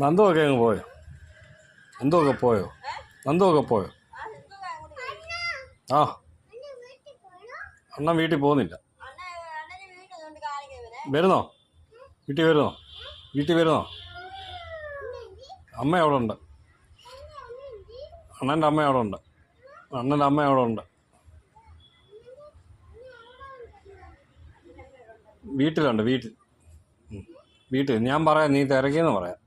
നന്ദുവൊക്കെ അങ്ങ് പോയോ? നന്ദുവൊക്കെ പോയോ? നന്ദുവൊക്കെ പോയോ? ആ, അണ്ണൻ വീട്ടിൽ പോകുന്നില്ല. വരുന്നോ? വീട്ടിൽ വരുന്നോ? വീട്ടിൽ വരുന്നോ? അമ്മ അവിടെ ഉണ്ട്. അണ്ണൻ്റെ അമ്മ അവിടെ ഉണ്ട്. അണ്ണൻ്റെ അമ്മ അവിടെ ഉണ്ട്. വീട്ടിലുണ്ട്. വീട്ടിൽ ഞാൻ പറയാം, നീ തിരക്കിയെന്ന് പറയാം.